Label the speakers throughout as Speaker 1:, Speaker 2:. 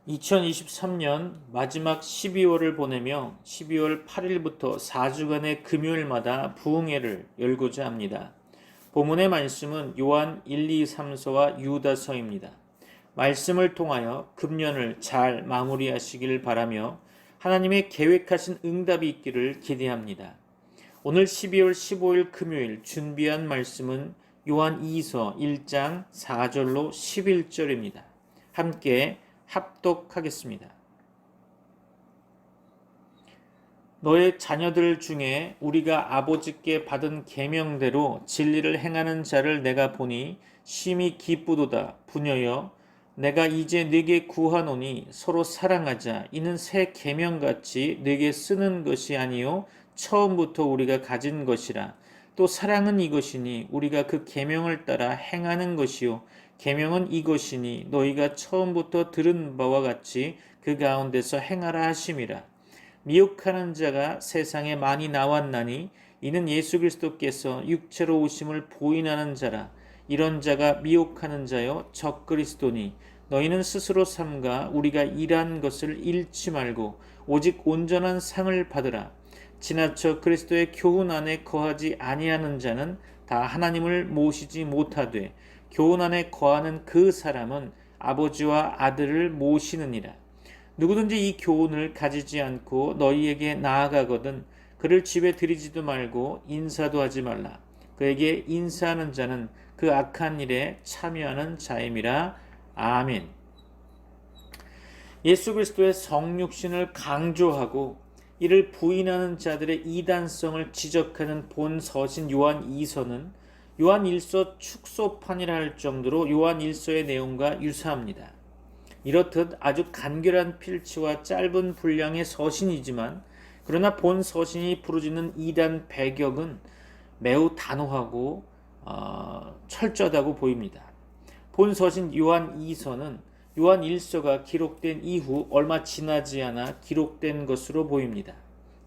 Speaker 1: 2023년 마지막 12월을 보내며 12월 8일부터 4주간의 금요일마다 부흥회를 열고자 합니다. 본문의 말씀은 요한 1, 2, 3서와 유다서입니다. 말씀을 통하여 금년을 잘 마무리하시길 바라며 하나님의 계획하신 응답이 있기를 기대합니다. 오늘 12월 15일 금요일 준비한 말씀은 요한 2서 1장 4절로 11절입니다. 함께 합독하겠습니다. 너의 자녀들 중에 우리가 아버지께 받은 계명대로 진리를 행하는 자를 내가 보니 심히 기쁘도다. 부녀여, 내가 이제 네게 구하노니 서로 사랑하자. 이는 새 계명같이 네게 쓰는 것이 아니요 처음부터 우리가 가진 것이라. 또 사랑은 이것이니 우리가 그 계명을 따라 행하는 것이요 계명은 이것이니 너희가 처음부터 들은 바와 같이 그 가운데서 행하라 하심이라. 미혹하는 자가 세상에 많이 나왔나니 이는 예수 그리스도께서 육체로 오심을 보인하는 자라. 이런 자가 미혹하는 자여 적그리스도니 너희는 스스로 삼가 우리가 일한 것을 잃지 말고 오직 온전한 상을 받으라. 지나쳐 그리스도의 교훈 안에 거하지 아니하는 자는 다 하나님을 모시지 못하되 교훈 안에 거하는 그 사람은 아버지와 아들을 모시느니라. 누구든지 이 교훈을 가지지 않고 너희에게 나아가거든 그를 집에 들이지도 말고 인사도 하지 말라. 그에게 인사하는 자는 그 악한 일에 참여하는 자임이라. 아멘. 예수 그리스도의 성육신을 강조하고 이를 부인하는 자들의 이단성을 지적하는 본 서신 요한 2서는 요한 1서 축소판이라 할 정도로 요한 1서의 내용과 유사합니다. 이렇듯 아주 간결한 필치와 짧은 분량의 서신이지만 그러나 본 서신이 부르짖는 이단 배격은 매우 단호하고 철저하다고 보입니다. 본 서신 요한 2서는 요한 1서가 기록된 이후 얼마 지나지 않아 기록된 것으로 보입니다.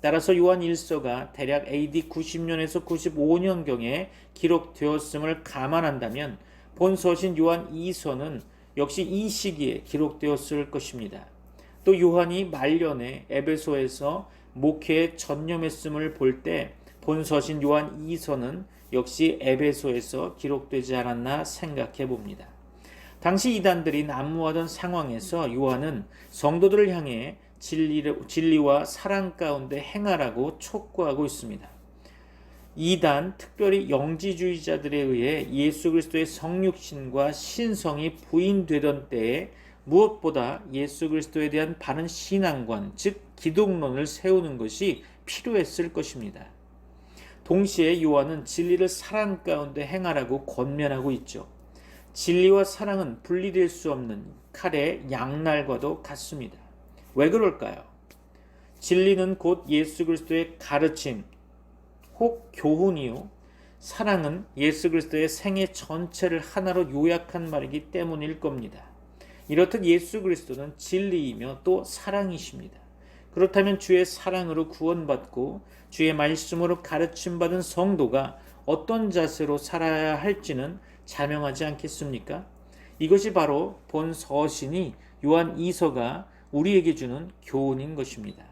Speaker 1: 따라서 요한 1서가 대략 AD 90년에서 95년경에 기록되었음을 감안한다면 본 서신 요한 2서는 역시 이 시기에 기록되었을 것입니다. 또 요한이 말년에 에베소에서 목회에 전념했음을 볼 때 본 서신 요한 2서는 역시 에베소에서 기록되지 않았나 생각해 봅니다. 당시 이단들이 난무하던 상황에서 요한은 성도들을 향해 진리와 사랑 가운데 행하라고 촉구하고 있습니다. 이단, 특별히 영지주의자들에 의해 예수 그리스도의 성육신과 신성이 부인되던 때에 무엇보다 예수 그리스도에 대한 바른 신앙관, 즉 기독론을 세우는 것이 필요했을 것입니다. 동시에 요한은 진리를 사랑 가운데 행하라고 권면하고 있죠. 진리와 사랑은 분리될 수 없는 칼의 양날과도 같습니다. 왜 그럴까요? 진리는 곧 예수 그리스도의 가르침, 혹 교훈이요. 사랑은 예수 그리스도의 생애 전체를 하나로 요약한 말이기 때문일 겁니다. 이렇듯 예수 그리스도는 진리이며 또 사랑이십니다. 그렇다면 주의 사랑으로 구원받고 주의 말씀으로 가르침받은 성도가 어떤 자세로 살아야 할지는 자명하지 않겠습니까? 이것이 바로 본 서신이 요한 2서가 우리에게 주는 교훈인 것입니다.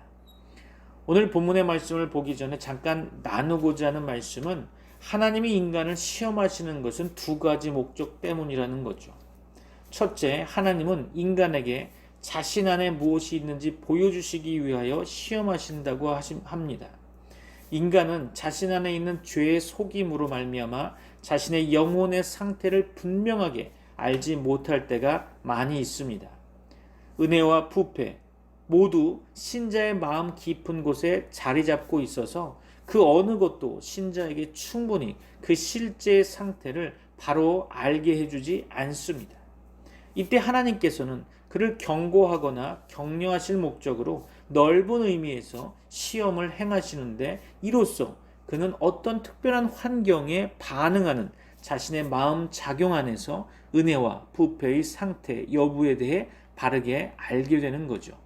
Speaker 1: 오늘 본문의 말씀을 보기 전에 잠깐 나누고자 하는 말씀은 하나님이 인간을 시험하시는 것은 두 가지 목적 때문이라는 거죠. 첫째, 하나님은 인간에게 자신 안에 무엇이 있는지 보여주시기 위하여 시험하신다고 합니다. 인간은 자신 안에 있는 죄의 속임으로 말미암아 자신의 영혼의 상태를 분명하게 알지 못할 때가 많이 있습니다. 은혜와 부패 모두 신자의 마음 깊은 곳에 자리 잡고 있어서 그 어느 것도 신자에게 충분히 그 실제의 상태를 바로 알게 해주지 않습니다. 이때 하나님께서는 그를 경고하거나 격려하실 목적으로 넓은 의미에서 시험을 행하시는데 이로써 그는 어떤 특별한 환경에 반응하는 자신의 마음 작용 안에서 은혜와 부패의 상태 여부에 대해 바르게 알게 되는 거죠.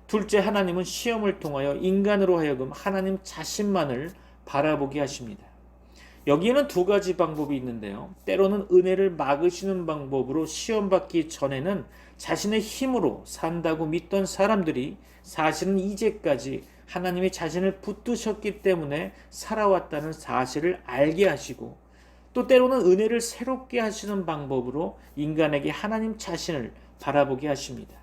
Speaker 1: 둘째, 하나님은 시험을 통하여 인간으로 하여금 하나님 자신만을 바라보게 하십니다. 여기에는 두 가지 방법이 있는데요. 때로는 은혜를 막으시는 방법으로 시험받기 전에는 자신의 힘으로 산다고 믿던 사람들이 사실은 이제까지 하나님이 자신을 붙드셨기 때문에 살아왔다는 사실을 알게 하시고, 또 때로는 은혜를 새롭게 하시는 방법으로 인간에게 하나님 자신을 바라보게 하십니다.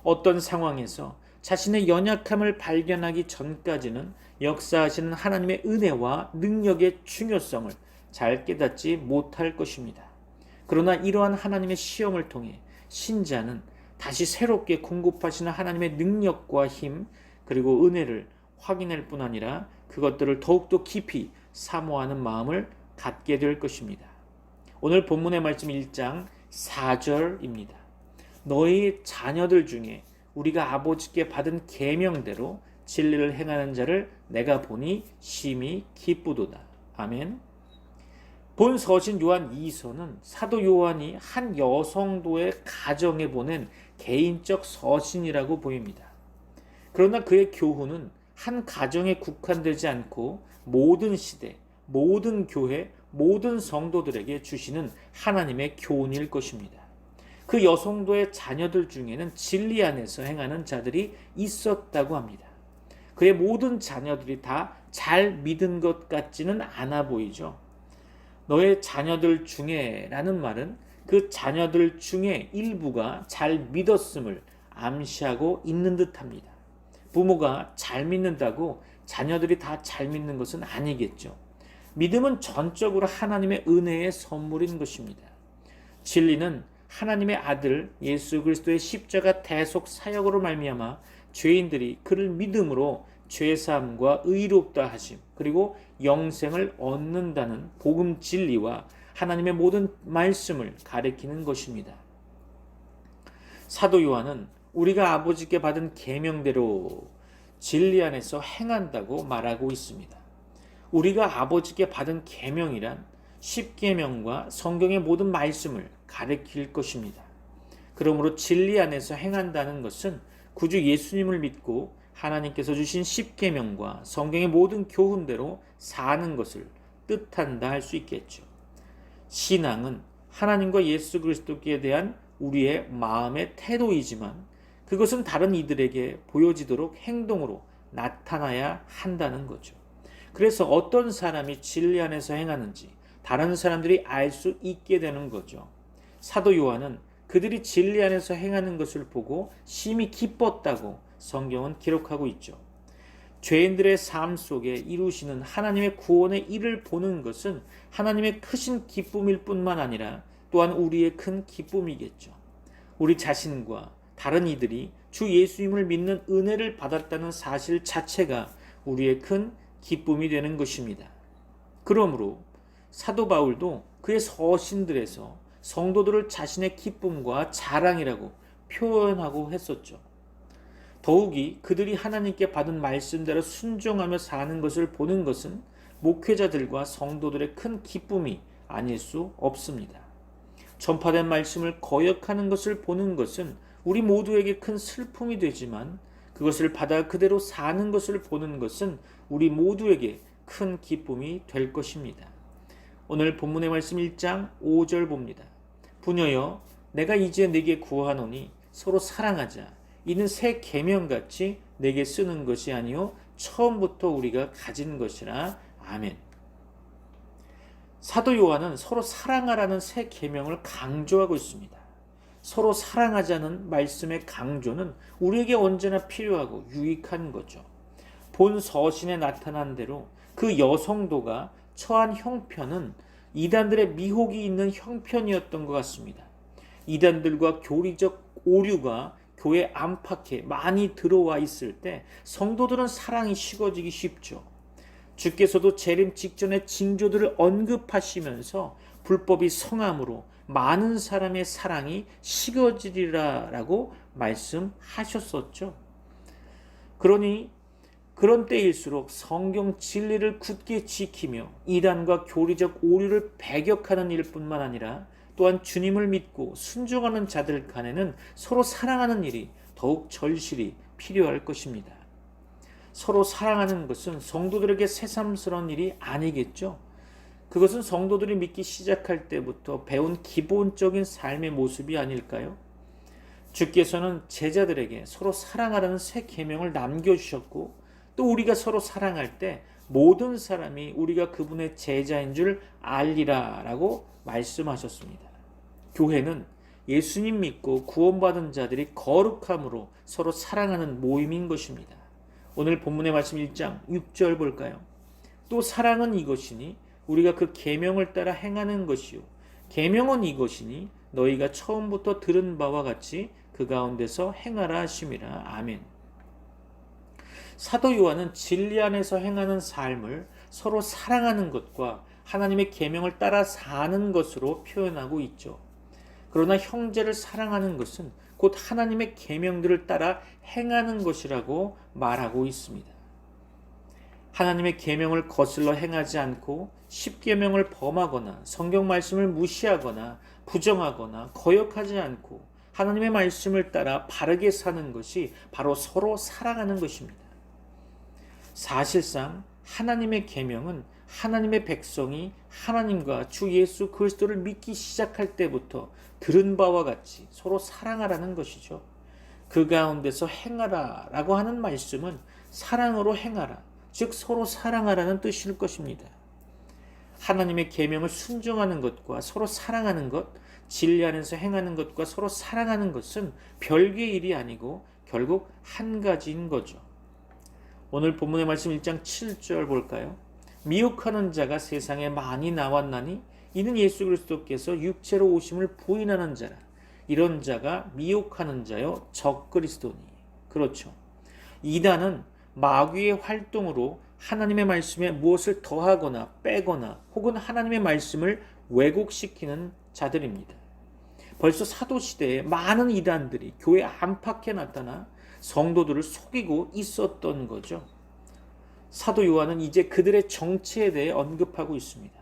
Speaker 1: 어떤 상황에서 자신의 연약함을 발견하기 전까지는 역사하시는 하나님의 은혜와 능력의 중요성을 잘 깨닫지 못할 것입니다. 그러나 이러한 하나님의 시험을 통해 신자는 다시 새롭게 공급하시는 하나님의 능력과 힘, 그리고 은혜를 확인할 뿐 아니라 그것들을 더욱더 깊이 사모하는 마음을 갖게 될 것입니다. 오늘 본문의 말씀 1장 4절입니다. 너희 자녀들 중에 우리가 아버지께 받은 계명대로 진리를 행하는 자를 내가 보니 심히 기쁘도다. 아멘. 본 서신 요한 2서는 사도 요한이 한 여성도의 가정에 보낸 개인적 서신이라고 보입니다. 그러나 그의 교훈은 한 가정에 국한되지 않고 모든 시대, 모든 교회, 모든 성도들에게 주시는 하나님의 교훈일 것입니다. 그 여성도의 자녀들 중에는 진리 안에서 행하는 자들이 있었다고 합니다. 그의 모든 자녀들이 다 잘 믿은 것 같지는 않아 보이죠. 너의 자녀들 중에 라는 말은 그 자녀들 중에 일부가 잘 믿었음을 암시하고 있는 듯합니다. 부모가 잘 믿는다고 자녀들이 다 잘 믿는 것은 아니겠죠. 믿음은 전적으로 하나님의 은혜의 선물인 것입니다. 진리는 하나님의 아들 예수 그리스도의 십자가 대속 사역으로 말미암아 죄인들이 그를 믿음으로 죄사함과 의롭다 하심, 그리고 영생을 얻는다는 복음 진리와 하나님의 모든 말씀을 가리키는 것입니다. 사도 요한은 우리가 아버지께 받은 계명대로 진리 안에서 행한다고 말하고 있습니다. 우리가 아버지께 받은 계명이란 십계명과 성경의 모든 말씀을 가리킬 것입니다. 그러므로 진리 안에서 행한다는 것은 구주 예수님을 믿고 하나님께서 주신 십계명과 성경의 모든 교훈대로 사는 것을 뜻한다 할 수 있겠죠. 신앙은 하나님과 예수 그리스도께 대한 우리의 마음의 태도이지만 그것은 다른 이들에게 보여지도록 행동으로 나타나야 한다는 거죠. 그래서 어떤 사람이 진리 안에서 행하는지 다른 사람들이 알 수 있게 되는 거죠. 사도 요한은 그들이 진리 안에서 행하는 것을 보고 심히 기뻤다고 성경은 기록하고 있죠. 죄인들의 삶 속에 이루시는 하나님의 구원의 일을 보는 것은 하나님의 크신 기쁨일 뿐만 아니라 또한 우리의 큰 기쁨이겠죠. 우리 자신과 다른 이들이 주 예수님을 믿는 은혜를 받았다는 사실 자체가 우리의 큰 기쁨이 되는 것입니다. 그러므로 사도 바울도 그의 서신들에서 성도들을 자신의 기쁨과 자랑이라고 표현하고 했었죠. 더욱이 그들이 하나님께 받은 말씀대로 순종하며 사는 것을 보는 것은 목회자들과 성도들의 큰 기쁨이 아닐 수 없습니다. 전파된 말씀을 거역하는 것을 보는 것은 우리 모두에게 큰 슬픔이 되지만 그것을 받아 그대로 사는 것을 보는 것은 우리 모두에게 큰 기쁨이 될 것입니다. 오늘 본문의 말씀 1장 5절 봅니다. 부녀여 내가 이제 네게 구하노니 서로 사랑하자. 이는 새 계명같이 내게 쓰는 것이 아니요 처음부터 우리가 가진 것이라. 아멘. 사도 요한은 서로 사랑하라는 새 계명을 강조하고 있습니다. 서로 사랑하자는 말씀의 강조는 우리에게 언제나 필요하고 유익한 거죠. 본 서신에 나타난 대로 그 여성도가 처한 형편은 이단들의 미혹이 있는 형편이었던 것 같습니다. 이단들과 교리적 오류가 교회 안팎에 많이 들어와 있을 때 성도들은 사랑이 식어지기 쉽죠. 주께서도 재림 직전의 징조들을 언급하시면서 불법이 성함으로 많은 사람의 사랑이 식어지리라라고 말씀하셨었죠. 그러니 그런 때일수록 성경 진리를 굳게 지키며 이단과 교리적 오류를 배격하는 일뿐만 아니라 또한 주님을 믿고 순종하는 자들 간에는 서로 사랑하는 일이 더욱 절실히 필요할 것입니다. 서로 사랑하는 것은 성도들에게 새삼스러운 일이 아니겠죠. 그것은 성도들이 믿기 시작할 때부터 배운 기본적인 삶의 모습이 아닐까요? 주께서는 제자들에게 서로 사랑하라는 새 계명을 남겨주셨고 또 우리가 서로 사랑할 때 모든 사람이 우리가 그분의 제자인 줄 알리라 라고 말씀하셨습니다. 교회는 예수님 믿고 구원받은 자들이 거룩함으로 서로 사랑하는 모임인 것입니다. 오늘 본문의 말씀 1장 6절 볼까요? 또 사랑은 이것이니 우리가 그 계명을 따라 행하는 것이요 계명은 이것이니 너희가 처음부터 들은 바와 같이 그 가운데서 행하라 하심이라. 아멘. 사도 요한은 진리 안에서 행하는 삶을 서로 사랑하는 것과 하나님의 계명을 따라 사는 것으로 표현하고 있죠. 그러나 형제를 사랑하는 것은 곧 하나님의 계명들을 따라 행하는 것이라고 말하고 있습니다. 하나님의 계명을 거슬러 행하지 않고 십계명을 범하거나 성경 말씀을 무시하거나 부정하거나 거역하지 않고 하나님의 말씀을 따라 바르게 사는 것이 바로 서로 사랑하는 것입니다. 사실상 하나님의 계명은 하나님의 백성이 하나님과 주 예수 그리스도를 믿기 시작할 때부터 들은 바와 같이 서로 사랑하라는 것이죠. 그 가운데서 행하라 라고 하는 말씀은 사랑으로 행하라, 즉 서로 사랑하라는 뜻일 것입니다. 하나님의 계명을 순종하는 것과 서로 사랑하는 것, 진리 안에서 행하는 것과 서로 사랑하는 것은 별개의 일이 아니고 결국 한 가지인 거죠. 오늘 본문의 말씀 1장 7절 볼까요? 미혹하는 자가 세상에 많이 나왔나니 이는 예수 그리스도께서 육체로 오심을 부인하는 자라. 이런 자가 미혹하는 자요 적그리스도니. 그렇죠. 이단은 마귀의 활동으로 하나님의 말씀에 무엇을 더하거나 빼거나 혹은 하나님의 말씀을 왜곡시키는 자들입니다. 벌써 사도시대에 많은 이단들이 교회 안팎에 나타나 성도들을 속이고 있었던 거죠. 사도 요한은 이제 그들의 정체에 대해 언급하고 있습니다.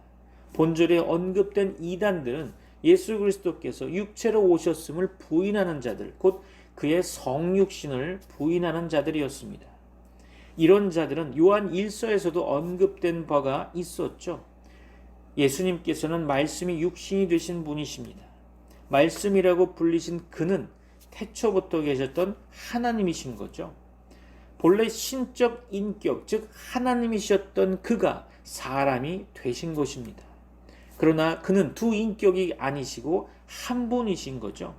Speaker 1: 본절에 언급된 이단들은 예수 그리스도께서 육체로 오셨음을 부인하는 자들, 곧 그의 성육신을 부인하는 자들이었습니다. 이런 자들은 요한 1서에서도 언급된 바가 있었죠. 예수님께서는 말씀이 육신이 되신 분이십니다. 말씀이라고 불리신 그는 태초부터 계셨던 하나님이신 거죠. 본래 신적 인격, 즉 하나님이셨던 그가 사람이 되신 것입니다. 그러나 그는 두 인격이 아니시고 한 분이신 거죠.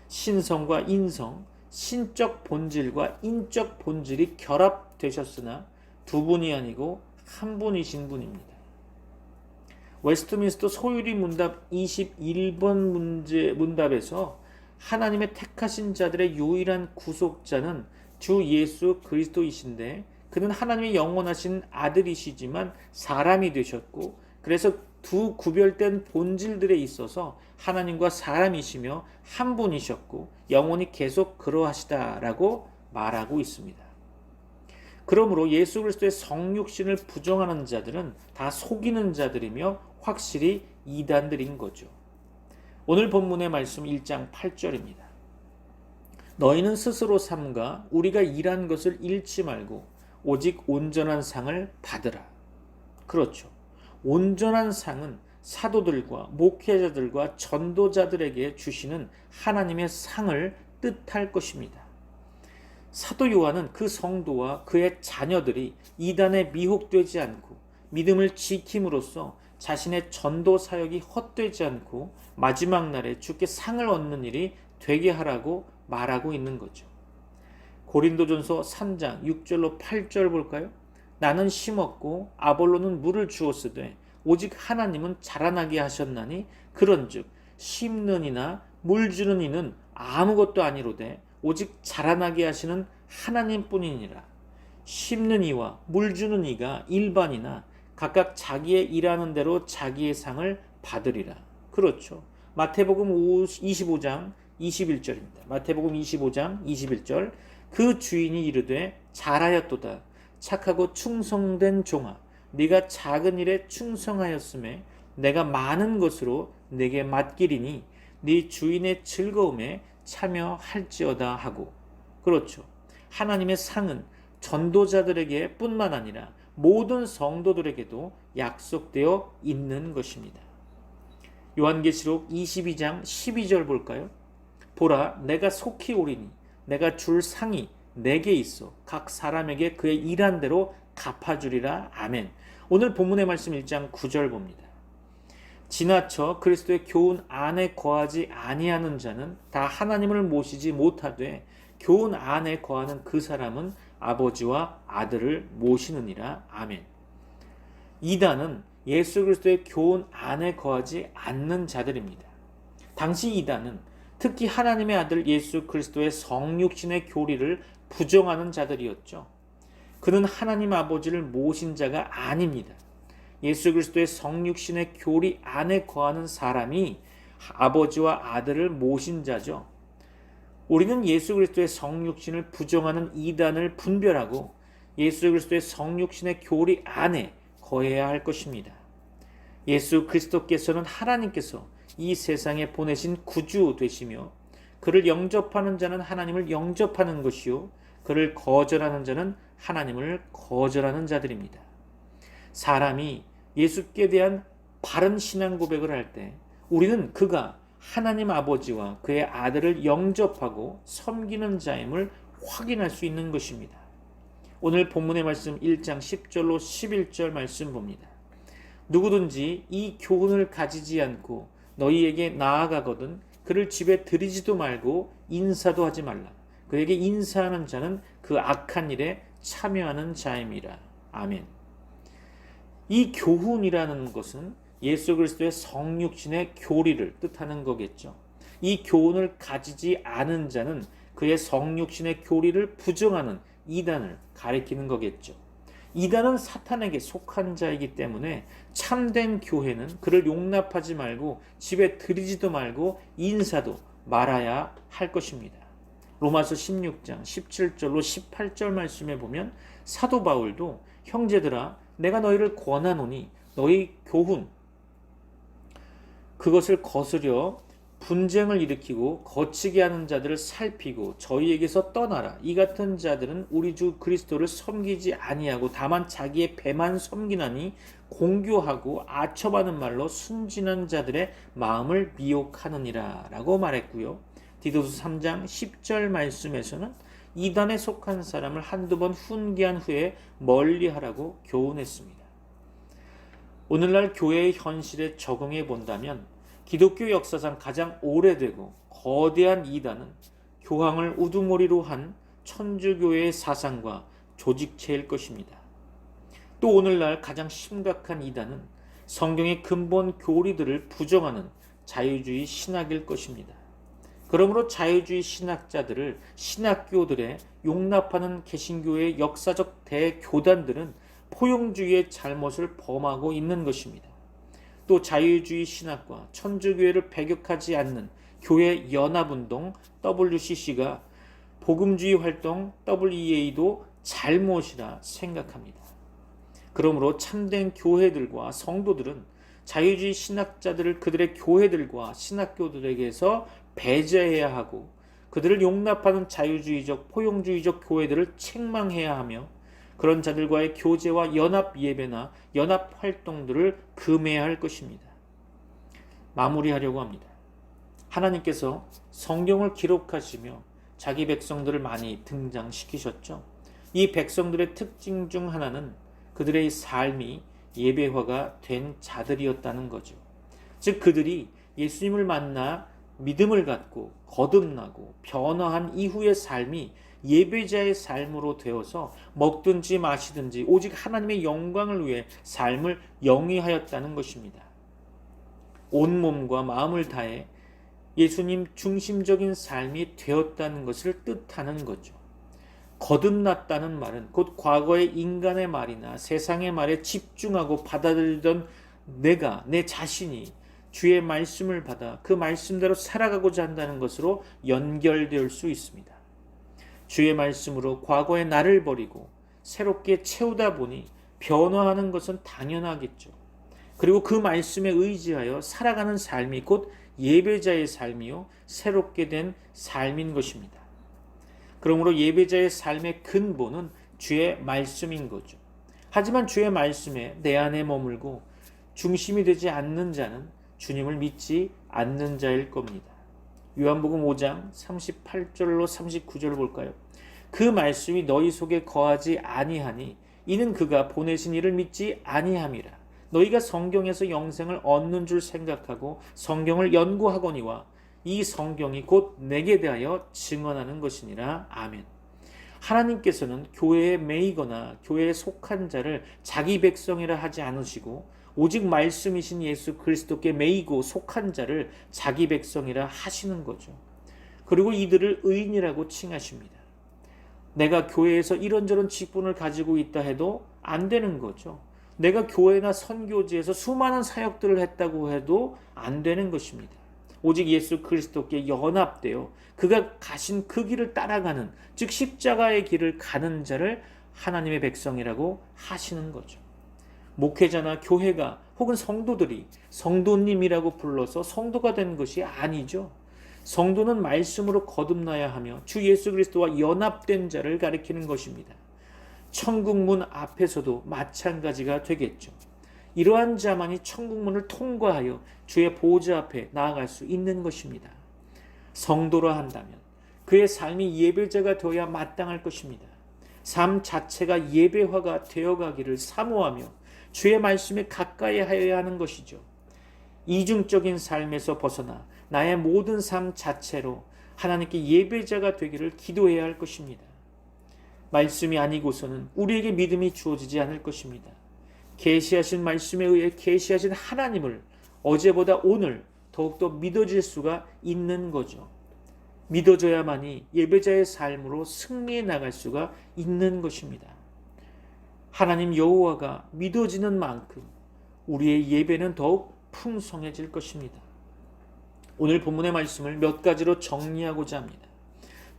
Speaker 1: 신성과 인성, 신적 본질과 인적 본질이 결합되셨으나 두 분이 아니고 한 분이신 분입니다. 웨스트민스터 소유리 문답 21번 문답에서 하나님의 택하신 자들의 유일한 구속자는 주 예수 그리스도이신데 그는 하나님의 영원하신 아들이시지만 사람이 되셨고 그래서 두 구별된 본질들에 있어서 하나님과 사람이시며 한 분이셨고 영원히 계속 그러하시다라고 말하고 있습니다. 그러므로 예수 그리스도의 성육신을 부정하는 자들은 다 속이는 자들이며 확실히 이단들인 거죠. 오늘 본문의 말씀 1장 8절입니다. 너희는 스스로 삼가 우리가 일한 것을 잃지 말고 오직 온전한 상을 받으라. 그렇죠. 온전한 상은 사도들과 목회자들과 전도자들에게 주시는 하나님의 상을 뜻할 것입니다. 사도 요한은 그 성도와 그의 자녀들이 이단에 미혹되지 않고 믿음을 지킴으로써 자신의 전도 사역이 헛되지 않고 마지막 날에 주께 상을 얻는 일이 되게 하라고 말하고 있는 거죠. 고린도전서 3장 6절로 8절 볼까요? 나는 심었고 아볼로는 물을 주었으되 오직 하나님은 자라나게 하셨나니 그런즉 심는 이나 물 주는 이는 아무것도 아니로되 오직 자라나게 하시는 하나님뿐이니라. 심는 이와 물 주는 이가 일반이나 각각 자기의 일하는 대로 자기의 상을 받으리라. 그렇죠. 마태복음 25장 21절입니다. 마태복음 25장 21절 그 주인이 이르되 잘하였도다. 착하고 충성된 종아 네가 작은 일에 충성하였음에 내가 많은 것으로 네게 맡기리니 네 주인의 즐거움에 참여할지어다 하고. 그렇죠. 하나님의 상은 전도자들에게 뿐만 아니라 모든 성도들에게도 약속되어 있는 것입니다. 요한계시록 22장 12절 볼까요? 보라, 내가 속히 오리니 내가 줄 상이 내게 있어 각 사람에게 그의 일한 대로 갚아주리라. 아멘. 오늘 본문의 말씀 1장 9절 봅니다. 지나쳐 그리스도의 교훈 안에 거하지 아니하는 자는 다 하나님을 모시지 못하되 교훈 안에 거하는 그 사람은 아버지와 아들을 모시느니라. 아멘. 이단은 예수 그리스도의 교훈 안에 거하지 않는 자들입니다. 당시 이단은 특히 하나님의 아들 예수 그리스도의 성육신의 교리를 부정하는 자들이었죠. 그는 하나님 아버지를 모신 자가 아닙니다. 예수 그리스도의 성육신의 교리 안에 거하는 사람이 아버지와 아들을 모신 자죠. 우리는 예수 그리스도의 성육신을 부정하는 이단을 분별하고 예수 그리스도의 성육신의 교리 안에 거해야 할 것입니다. 예수 그리스도께서는 하나님께서 이 세상에 보내신 구주 되시며 그를 영접하는 자는 하나님을 영접하는 것이요 그를 거절하는 자는 하나님을 거절하는 자들입니다. 사람이 예수께 대한 바른 신앙 고백을 할 때 우리는 그가 하나님 아버지와 그의 아들을 영접하고 섬기는 자임을 확인할 수 있는 것입니다. 오늘 본문의 말씀 1장 10절로 11절 말씀 봅니다. 누구든지 이 교훈을 가지지 않고 너희에게 나아가거든 그를 집에 들이지도 말고 인사도 하지 말라. 그에게 인사하는 자는 그 악한 일에 참여하는 자임이라. 아멘. 이 교훈이라는 것은 예수 그리스도의 성육신의 교리를 뜻하는 거겠죠. 이 교훈을 가지지 않은 자는 그의 성육신의 교리를 부정하는 이단을 가리키는 거겠죠. 이단은 사탄에게 속한 자이기 때문에 참된 교회는 그를 용납하지 말고 집에 들이지도 말고 인사도 말아야 할 것입니다. 로마서 16장 17절로 18절 말씀에 보면 사도 바울도 형제들아 내가 너희를 권하노니 너희 교훈 그것을 거스려 분쟁을 일으키고 거치게 하는 자들을 살피고 저희에게서 떠나라. 이 같은 자들은 우리 주 그리스도를 섬기지 아니하고 다만 자기의 배만 섬기나니 공교하고 아첨하는 말로 순진한 자들의 마음을 미혹하느니라 라고 말했고요. 디도서 3장 10절 말씀에서는 이단에 속한 사람을 한두 번 훈계한 후에 멀리하라고 교훈했습니다. 오늘날 교회의 현실에 적용해 본다면 기독교 역사상 가장 오래되고 거대한 이단은 교황을 우두머리로 한 천주교회의 사상과 조직체일 것입니다. 또 오늘날 가장 심각한 이단은 성경의 근본 교리들을 부정하는 자유주의 신학일 것입니다. 그러므로 자유주의 신학자들을 신학교들에 용납하는 개신교의 역사적 대교단들은 포용주의의 잘못을 범하고 있는 것입니다. 또 자유주의 신학과 천주교회를 배격하지 않는 교회 연합운동 WCC가 복음주의 활동 WEA도 잘못이라 생각합니다. 그러므로 참된 교회들과 성도들은 자유주의 신학자들을 그들의 교회들과 신학교들에게서 배제해야 하고 그들을 용납하는 자유주의적 포용주의적 교회들을 책망해야 하며 그런 자들과의 교제와 연합 예배나 연합 활동들을 금해야 할 것입니다. 마무리하려고 합니다. 하나님께서 성경을 기록하시며 자기 백성들을 많이 등장시키셨죠. 이 백성들의 특징 중 하나는 그들의 삶이 예배화가 된 자들이었다는 거죠. 즉 그들이 예수님을 만나 믿음을 갖고 거듭나고 변화한 이후의 삶이 예배자의 삶으로 되어서 먹든지 마시든지 오직 하나님의 영광을 위해 삶을 영위하였다는 것입니다. 온몸과 마음을 다해 예수님 중심적인 삶이 되었다는 것을 뜻하는 거죠. 거듭났다는 말은 곧 과거의 인간의 말이나 세상의 말에 집중하고 받아들이던 내 자신이 주의 말씀을 받아 그 말씀대로 살아가고자 한다는 것으로 연결될 수 있습니다. 주의 말씀으로 과거의 나를 버리고 새롭게 채우다 보니 변화하는 것은 당연하겠죠. 그리고 그 말씀에 의지하여 살아가는 삶이 곧 예배자의 삶이요 새롭게 된 삶인 것입니다. 그러므로 예배자의 삶의 근본은 주의 말씀인 거죠. 하지만 주의 말씀에 내 안에 머물고 중심이 되지 않는 자는 주님을 믿지 않는 자일 겁니다. 요한복음 5장 38절로 39절을 볼까요? 그 말씀이 너희 속에 거하지 아니하니 이는 그가 보내신 이를 믿지 아니함이라. 너희가 성경에서 영생을 얻는 줄 생각하고 성경을 연구하거니와 이 성경이 곧 내게 대하여 증언하는 것이니라. 아멘. 하나님께서는 교회에 매이거나 교회에 속한 자를 자기 백성이라 하지 않으시고 오직 말씀이신 예수 그리스도께 매이고 속한 자를 자기 백성이라 하시는 거죠. 그리고 이들을 의인이라고 칭하십니다. 내가 교회에서 이런저런 직분을 가지고 있다 해도 안 되는 거죠. 내가 교회나 선교지에서 수많은 사역들을 했다고 해도 안 되는 것입니다. 오직 예수 그리스도께 연합되어 그가 가신 그 길을 따라가는, 즉 십자가의 길을 가는 자를 하나님의 백성이라고 하시는 거죠. 목회자나 교회가 혹은 성도들이 성도님이라고 불러서 성도가 된 것이 아니죠. 성도는 말씀으로 거듭나야 하며 주 예수 그리스도와 연합된 자를 가리키는 것입니다. 천국문 앞에서도 마찬가지가 되겠죠. 이러한 자만이 천국문을 통과하여 주의 보좌 앞에 나아갈 수 있는 것입니다. 성도라 한다면 그의 삶이 예배자가 되어야 마땅할 것입니다. 삶 자체가 예배화가 되어가기를 사모하며 주의 말씀에 가까이 하여야 하는 것이죠. 이중적인 삶에서 벗어나 나의 모든 삶 자체로 하나님께 예배자가 되기를 기도해야 할 것입니다. 말씀이 아니고서는 우리에게 믿음이 주어지지 않을 것입니다. 계시하신 말씀에 의해 계시하신 하나님을 어제보다 오늘 더욱더 믿어질 수가 있는 거죠. 믿어져야만이 예배자의 삶으로 승리해 나갈 수가 있는 것입니다. 하나님 여호와가 믿어지는 만큼 우리의 예배는 더욱 풍성해질 것입니다. 오늘 본문의 말씀을 몇 가지로 정리하고자 합니다.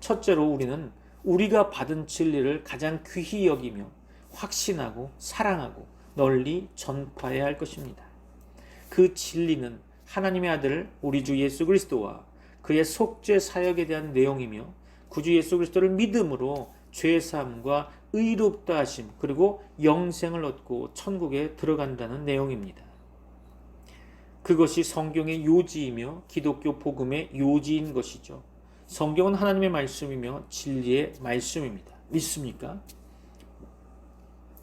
Speaker 1: 첫째로 우리는 우리가 받은 진리를 가장 귀히 여기며 확신하고 사랑하고 널리 전파해야 할 것입니다. 그 진리는 하나님의 아들 우리 주 예수 그리스도와 그의 속죄 사역에 대한 내용이며 구주 예수 그리스도를 믿음으로 죄사함과 의롭다 하심 그리고 영생을 얻고 천국에 들어간다는 내용입니다. 그것이 성경의 요지이며 기독교 복음의 요지인 것이죠. 성경은 하나님의 말씀이며 진리의 말씀입니다. 믿습니까?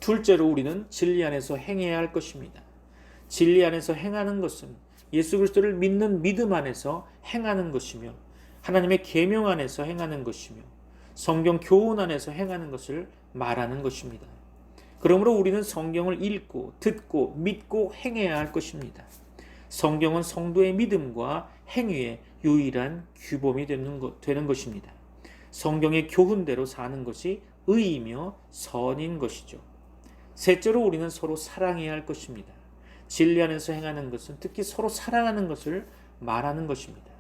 Speaker 1: 둘째로 우리는 진리 안에서 행해야 할 것입니다. 진리 안에서 행하는 것은 예수 그리스도를 믿는 믿음 안에서 행하는 것이며 하나님의 계명 안에서 행하는 것이며 성경 교훈 안에서 행하는 것을 말하는 것입니다. 그러므로 우리는 성경을 읽고 듣고 믿고 행해야 할 것입니다. 성경은 성도의 믿음과 행위의 유일한 규범이 되는 것입니다. 성경의 교훈대로 사는 것이 의이며 선인 것이죠. 셋째로 우리는 서로 사랑해야 할 것입니다. 진리 안에서 행하는 것은 특히 서로 사랑하는 것을 말하는 것입니다.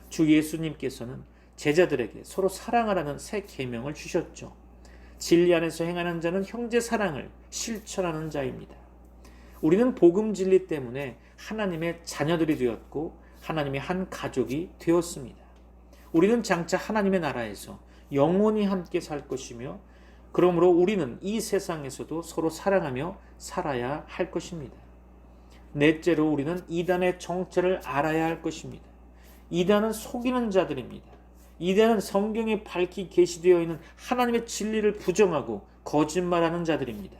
Speaker 1: 주 예수님께서는 제자들에게 서로 사랑하라는 새 계명을 주셨죠. 진리 안에서 행하는 자는 형제 사랑을 실천하는 자입니다. 우리는 복음 진리 때문에 하나님의 자녀들이 되었고 하나님의 한 가족이 되었습니다. 우리는 장차 하나님의 나라에서 영원히 함께 살 것이며 그러므로 우리는 이 세상에서도 서로 사랑하며 살아야 할 것입니다. 넷째로 우리는 이단의 정체를 알아야 할 것입니다. 이단은 속이는 자들입니다. 이단은 성경에 밝히 계시되어 있는 하나님의 진리를 부정하고 거짓말하는 자들입니다.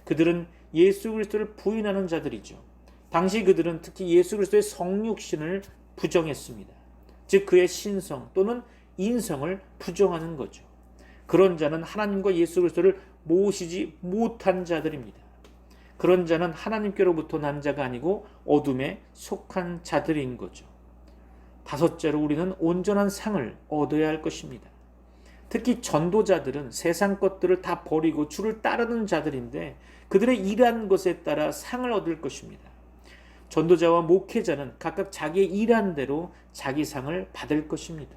Speaker 1: 그들은 예수 그리스도를 부인하는 자들이죠. 당시 그들은 특히 예수 그리스도의 성육신을 부정했습니다. 즉 그의 신성 또는 인성을 부정하는 거죠. 그런 자는 하나님과 예수 그리스도를 모시지 못한 자들입니다. 그런 자는 하나님께로부터 난 자가 아니고 어둠에 속한 자들인 거죠. 다섯째로 우리는 온전한 상을 얻어야 할 것입니다. 특히 전도자들은 세상 것들을 다 버리고 주를 따르는 자들인데 그들의 일한 것에 따라 상을 얻을 것입니다. 전도자와 목회자는 각각 자기의 일한 대로 자기 상을 받을 것입니다.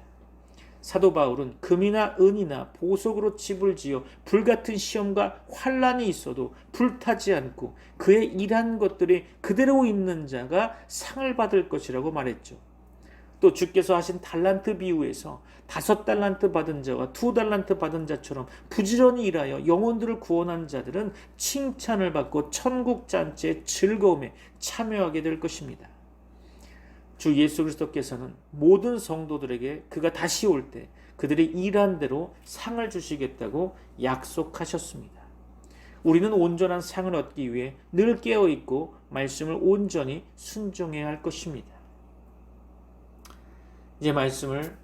Speaker 1: 사도 바울은 금이나 은이나 보석으로 집을 지어 불같은 시험과 환난이 있어도 불타지 않고 그의 일한 것들이 그대로 있는 자가 상을 받을 것이라고 말했죠. 또 주께서 하신 달란트 비유에서 5달란트 받은 자와 2달란트 받은 자처럼 부지런히 일하여 영혼들을 구원한 자들은 칭찬을 받고 천국 잔치의 즐거움에 참여하게 될 것입니다. 주 예수 그리스도께서는 모든 성도들에게 그가 다시 올 때 그들이 일한 대로 상을 주시겠다고 약속하셨습니다. 우리는 온전한 상을 얻기 위해 늘 깨어 있고 말씀을 온전히 순종해야 할 것입니다. 이제 말씀을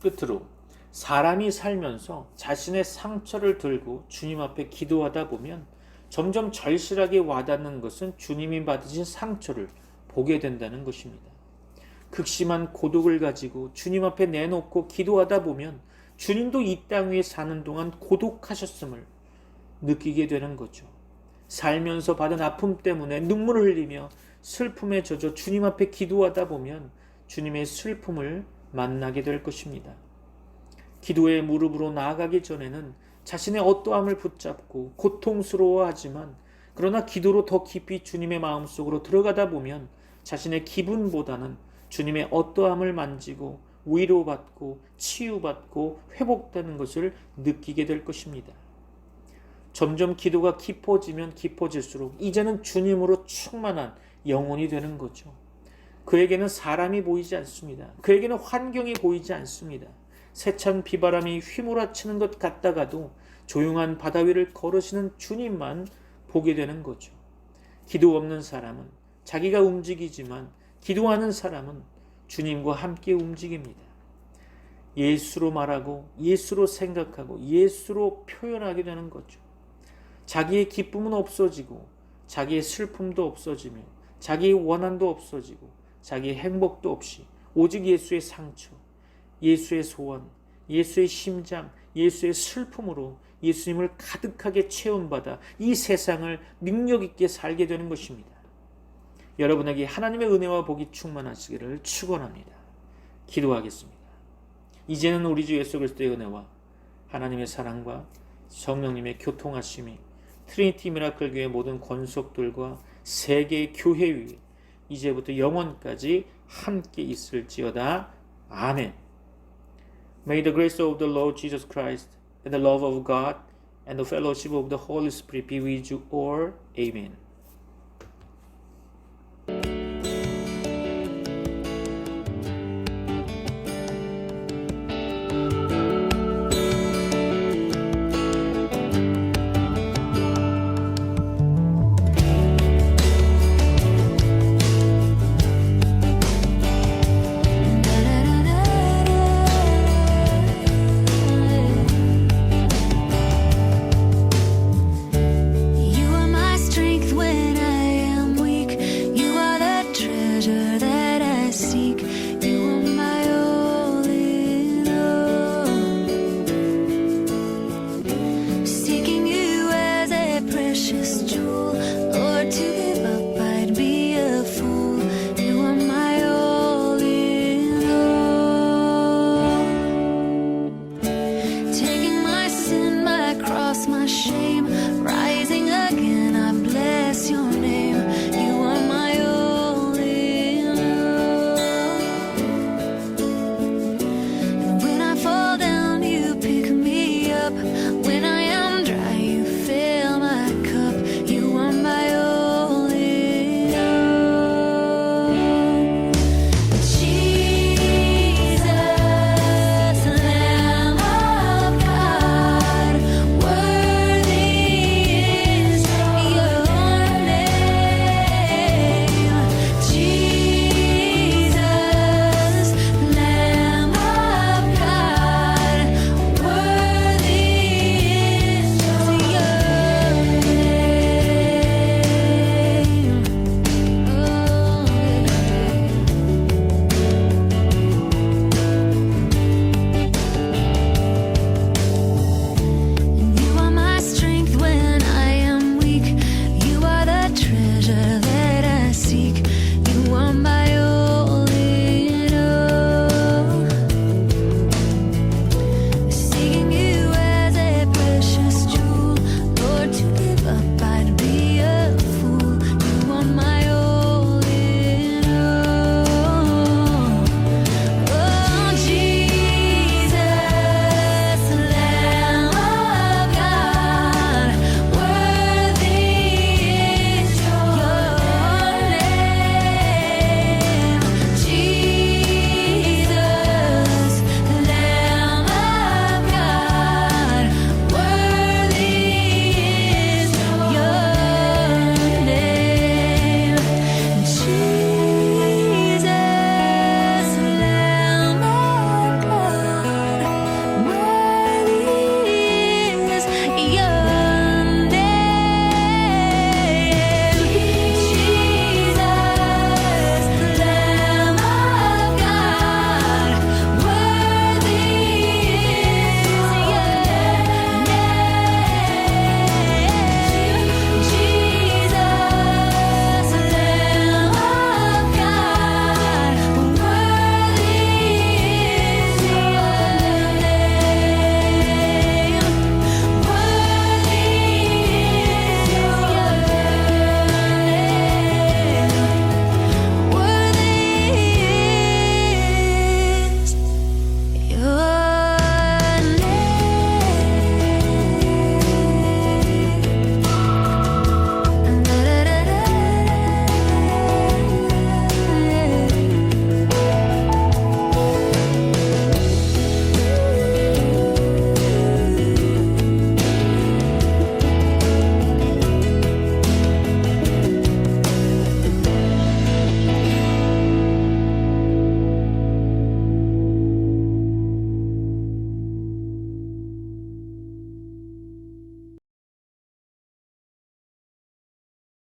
Speaker 1: 끝으로 사람이 살면서 자신의 상처를 들고 주님 앞에 기도하다 보면 점점 절실하게 와닿는 것은 주님이 받으신 상처를 보게 된다는 것입니다. 극심한 고독을 가지고 주님 앞에 내놓고 기도하다 보면 주님도 이 땅 위에 사는 동안 고독하셨음을 느끼게 되는 거죠. 살면서 받은 아픔 때문에 눈물을 흘리며 슬픔에 젖어 주님 앞에 기도하다 보면 주님의 슬픔을 만나게 될 것입니다. 기도의 무릎으로 나아가기 전에는 자신의 어떠함을 붙잡고 고통스러워하지만 그러나 기도로 더 깊이 주님의 마음속으로 들어가다 보면 자신의 기분보다는 주님의 어떠함을 만지고 위로받고 치유받고 회복되는 것을 느끼게 될 것입니다. 점점 기도가 깊어지면 깊어질수록 이제는 주님으로 충만한 영혼이 되는 거죠. 그에게는 사람이 보이지 않습니다. 그에게는 환경이 보이지 않습니다. 세찬 비바람이 휘몰아치는 것 같다가도 조용한 바다 위를 걸으시는 주님만 보게 되는 거죠. 기도 없는 사람은 자기가 움직이지만 기도하는 사람은 주님과 함께 움직입니다. 예수로 말하고 예수로 생각하고 예수로 표현하게 되는 거죠. 자기의 기쁨은 없어지고 자기의 슬픔도 없어지며 자기의 원한도 없어지고 자기의 행복도 없이 오직 예수의 상처, 예수의 소원, 예수의 심장, 예수의 슬픔으로 예수님을 가득하게 체험받아 이 세상을 능력 있게 살게 되는 것입니다. 여러분에게 하나님의 은혜와 복이 충만하시기를 축원합니다. 기도하겠습니다. 이제는 우리 주 예수 그리스도의 은혜와 하나님의 사랑과 성령님의 교통하심이 트리니티 미라클 교회 모든 권속들과 세계 교회 위에 이제부터 영원까지 함께 있을지어다. 아멘. May the grace of the Lord Jesus Christ and the love of God and the fellowship of the Holy Spirit be with you all. Amen.